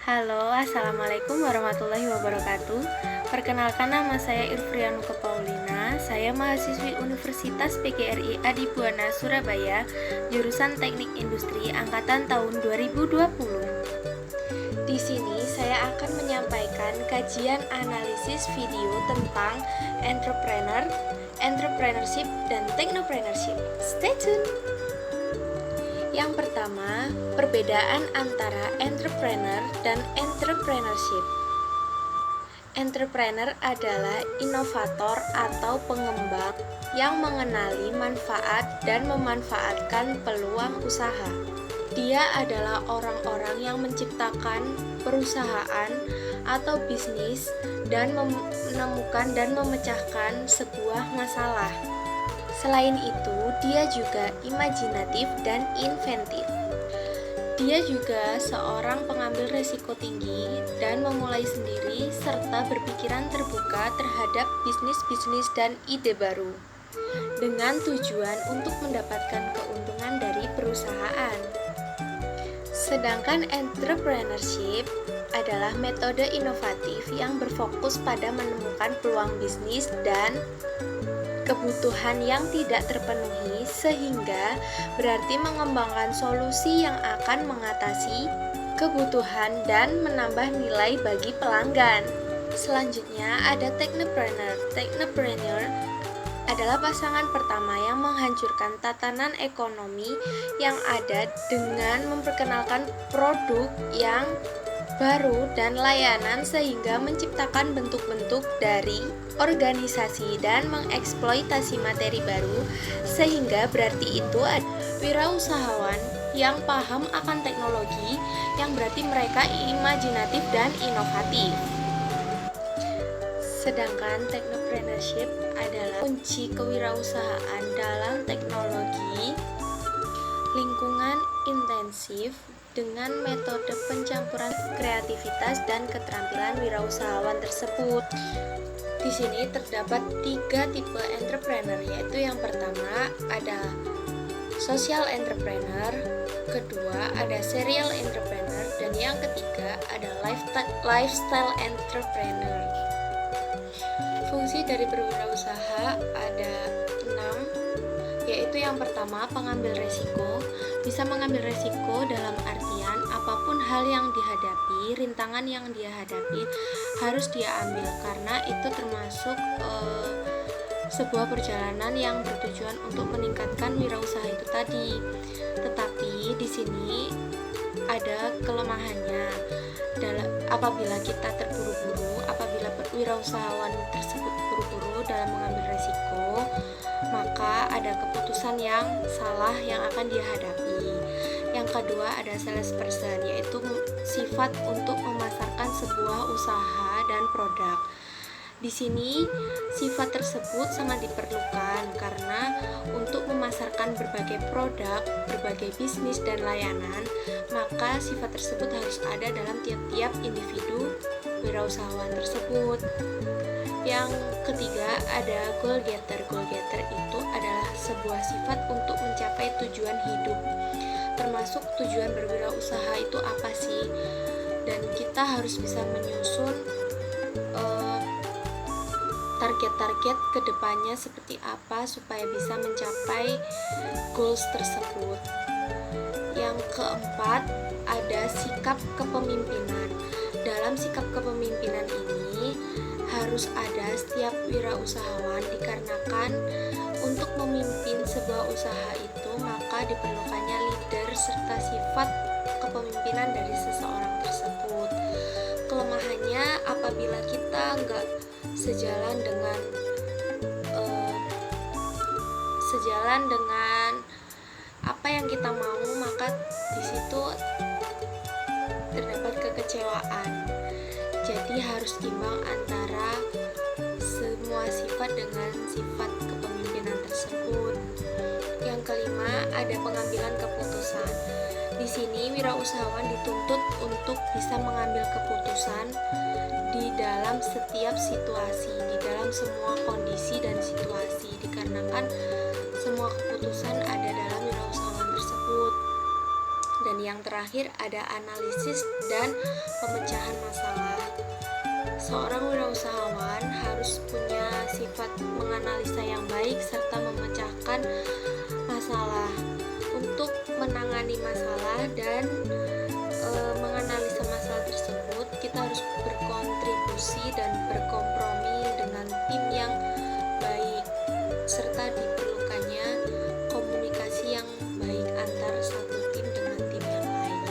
Halo, Assalamualaikum warahmatullahi wabarakatuh. Perkenalkan, nama saya Irfrianuka Paulina. Saya mahasiswi Universitas PGRI Adibuana Surabaya, jurusan Teknik Industri angkatan tahun 2020. Di sini saya akan menyampaikan kajian analisis video tentang entrepreneurship, dan technopreneurship. Stay tuned. Yang pertama, perbedaan antara entrepreneur dan entrepreneurship. Entrepreneur adalah inovator atau pengembang yang mengenali manfaat dan memanfaatkan peluang usaha. Dia adalah orang-orang yang menciptakan perusahaan atau bisnis dan menemukan dan memecahkan sebuah masalah. Selain itu, dia juga imajinatif dan inventif. Dia juga seorang pengambil risiko tinggi dan memulai sendiri serta berpikiran terbuka terhadap bisnis-bisnis dan ide baru dengan tujuan untuk mendapatkan keuntungan dari perusahaan. Sedangkan entrepreneurship adalah metode inovatif yang berfokus pada menemukan peluang bisnis dan kebutuhan yang tidak terpenuhi, sehingga berarti mengembangkan solusi yang akan mengatasi kebutuhan dan menambah nilai bagi pelanggan. Selanjutnya ada technopreneur. Technopreneur adalah pasangan pertama yang menghancurkan tatanan ekonomi yang ada dengan memperkenalkan produk yang baru dan layanan sehingga menciptakan bentuk-bentuk dari organisasi dan mengeksploitasi materi baru, sehingga berarti itu ada wirausahawan yang paham akan teknologi, yang berarti mereka imajinatif dan inovatif. Sedangkan technopreneurship adalah kunci kewirausahaan dalam teknologi lingkungan intensif dengan metode pencampuran kreativitas dan keterampilan wirausahawan tersebut. Di sini terdapat 3 tipe entrepreneur, yaitu yang pertama ada social entrepreneur, kedua ada serial entrepreneur, dan yang ketiga ada lifestyle entrepreneur. Fungsi dari berwirausaha ada 6, yaitu yang pertama pengambil resiko. Bisa mengambil resiko dalam artian apapun hal yang dihadapi, rintangan yang dia hadapi harus dia ambil, karena itu termasuk sebuah perjalanan yang bertujuan untuk meningkatkan wirausaha itu tadi. Tetapi di sini ada kelemahannya. Apabila kita terburu-buru, apabila wirausahawan tersebut buru-buru dalam mengambil resiko, maka ada keputusan yang salah yang akan dia hadapi. Yang kedua ada salesperson, yaitu sifat untuk memasarkan sebuah usaha dan produk. Di sini sifat tersebut sangat diperlukan karena untuk memasarkan berbagai produk, berbagai bisnis dan layanan, maka sifat tersebut harus ada dalam tiap-tiap individu wirausahawan tersebut. Yang ketiga ada goal getter. Goal getter itu adalah sebuah sifat untuk mencapai tujuan hidup. Termasuk tujuan berwirausaha itu apa sih? Dan kita harus bisa menyusun target-target kedepannya seperti apa supaya bisa mencapai goals tersebut. Yang keempat ada sikap kepemimpinan. Dalam sikap kepemimpinan ini harus ada setiap wirausahawan, dikarenakan untuk memimpin sebuah usaha itu maka diperlukannya leader serta sifat kepemimpinan dari seseorang tersebut. Kelemahannya apabila kita nggak sejalan dengan apa yang kita mau, maka di situ terdapat kekecewaan. Jadi harus imbang antara semua sifat dengan sifat kepemimpinan tersebut. Yang kelima ada pengambilan keputusan. Di sini wirausahawan dituntut untuk bisa mengambil keputusan di dalam setiap situasi, di dalam semua kondisi dan situasi, dikarenakan semua keputusan ada dalam wirausahawan tersebut. Dan yang terakhir ada analisis dan pemecahan masalah. Seorang wirausahawan harus punya sifat menganalisa yang baik serta memecahkan masalah. Untuk menangani masalah dan menganalisa masalah tersebut, kita harus berkontribusi dan berkompromi dengan tim yang baik, serta diperlukannya komunikasi yang baik antar satu tim dengan tim yang lain.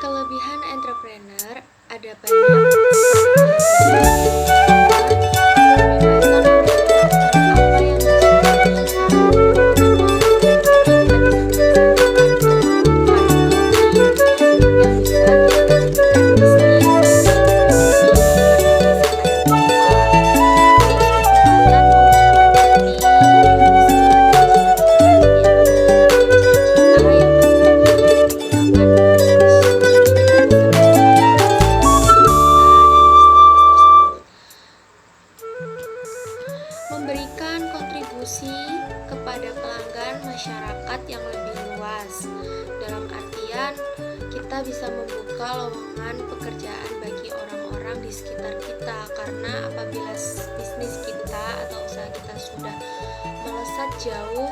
Kelebihan entrepreneur ada banyak. Memberikan kontribusi kepada pelanggan masyarakat yang lebih luas. Dalam artian, kita bisa membuka lowongan pekerjaan bagi orang-orang di sekitar kita, karena apabila bisnis kita atau usaha kita sudah melesat jauh,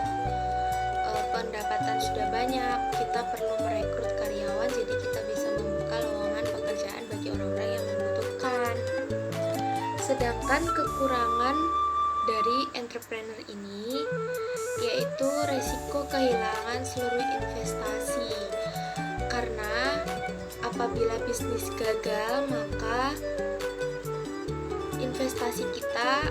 pendapatan sudah banyak, kita perlu merekrut karyawan, jadi kita bisa membuka lowongan pekerjaan bagi orang-orang yang membutuhkan. Sedangkan kekurangan dari entrepreneur ini yaitu resiko kehilangan seluruh investasi, karena apabila bisnis gagal maka investasi kita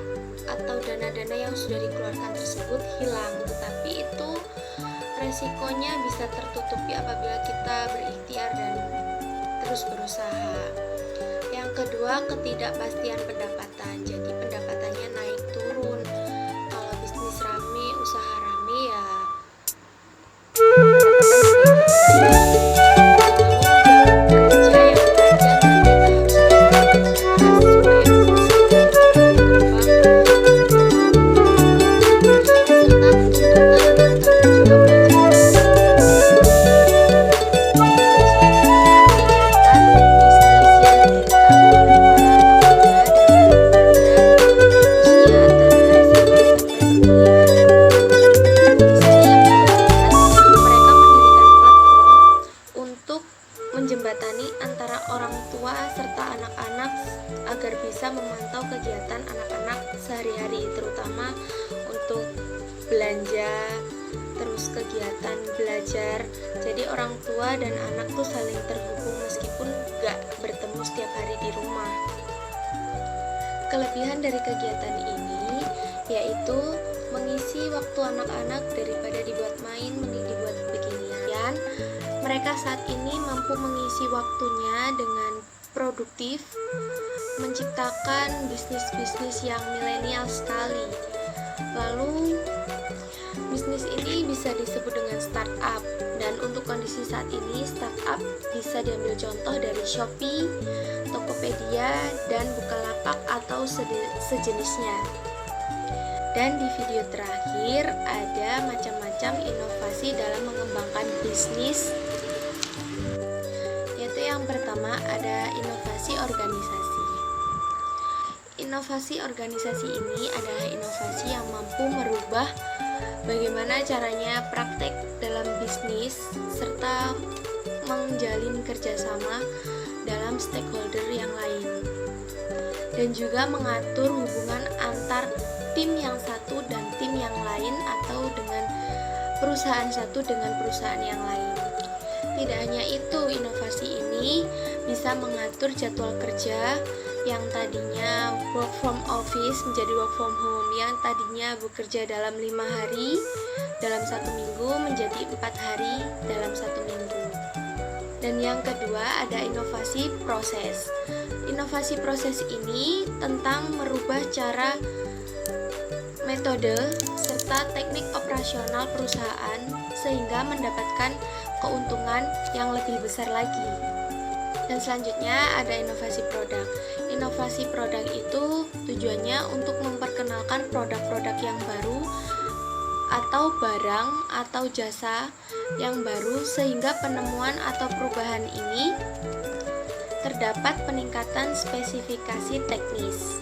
atau dana-dana yang sudah dikeluarkan tersebut hilang, tetapi itu resikonya bisa tertutupi apabila kita berikhtiar dan terus berusaha. Yang kedua, ketidakpastian pendapatan. Jadi pendapatannya naik turun. Kalau bisnis rame, usaha rame ya menjembatani antara orang tua serta anak-anak agar bisa memantau kegiatan anak-anak sehari-hari, terutama untuk belanja, terus kegiatan belajar. Jadi orang tua dan anak tuh saling terhubung meskipun gak bertemu setiap hari di rumah. Kelebihan dari kegiatan ini yaitu mengisi waktu anak-anak daripada dibuat main mending dibuat beginian. Mereka saat ini mampu mengisi waktunya dengan produktif, menciptakan bisnis-bisnis yang milenial sekali. Lalu, bisnis ini bisa disebut dengan startup, dan untuk kondisi saat ini, startup bisa diambil contoh dari Shopee, Tokopedia, dan Bukalapak atau sejenisnya. Dan di video terakhir ada macam-macam inovasi dalam mengembangkan bisnis. Yaitu yang pertama ada inovasi organisasi. Inovasi organisasi ini adalah inovasi yang mampu merubah bagaimana caranya praktek dalam bisnis serta menjalin kerjasama dalam stakeholder yang lain, dan juga mengatur hubungan antar tim yang satu dan tim yang lain atau dengan perusahaan satu dengan perusahaan yang lain. Tidak hanya itu, inovasi ini bisa mengatur jadwal kerja yang tadinya work from office menjadi work from home, yang tadinya bekerja dalam 5 hari dalam 1 minggu menjadi 4 hari dalam 1 minggu. Dan yang kedua ada inovasi proses. Inovasi proses ini tentang merubah cara, metode, serta teknik operasional perusahaan sehingga mendapatkan keuntungan yang lebih besar lagi. Dan selanjutnya ada inovasi produk. Inovasi produk itu tujuannya untuk memperkenalkan produk-produk yang baru atau barang atau jasa yang baru, sehingga penemuan atau perubahan ini terdapat peningkatan spesifikasi teknis.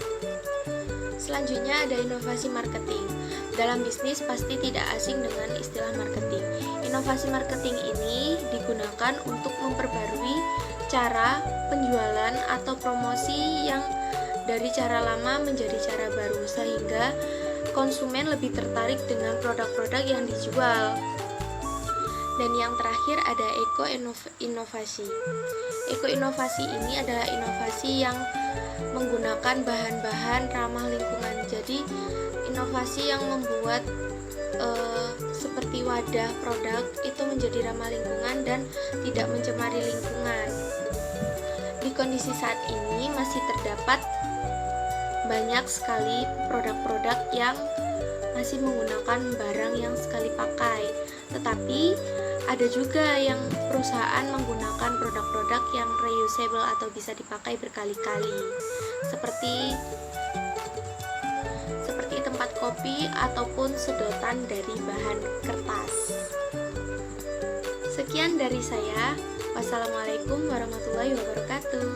Selanjutnya ada inovasi marketing. Dalam bisnis pasti tidak asing dengan istilah marketing. Inovasi marketing ini digunakan untuk memperbarui cara penjualan atau promosi yang dari cara lama menjadi cara baru, sehingga konsumen lebih tertarik dengan produk-produk yang dijual. Dan yang terakhir ada eko-inovasi. Eko-inovasi ini adalah inovasi yang menggunakan bahan-bahan ramah lingkungan. Jadi inovasi yang membuat seperti wadah produk itu menjadi ramah lingkungan dan tidak mencemari lingkungan. Di kondisi saat ini masih terdapat banyak sekali produk-produk yang masih menggunakan barang yang sekali pakai, tetapi ada juga yang perusahaan menggunakan produk-produk yang reusable atau bisa dipakai berkali-kali, seperti tempat kopi ataupun sedotan dari bahan kertas. Sekian dari saya. Wassalamualaikum warahmatullahi wabarakatuh.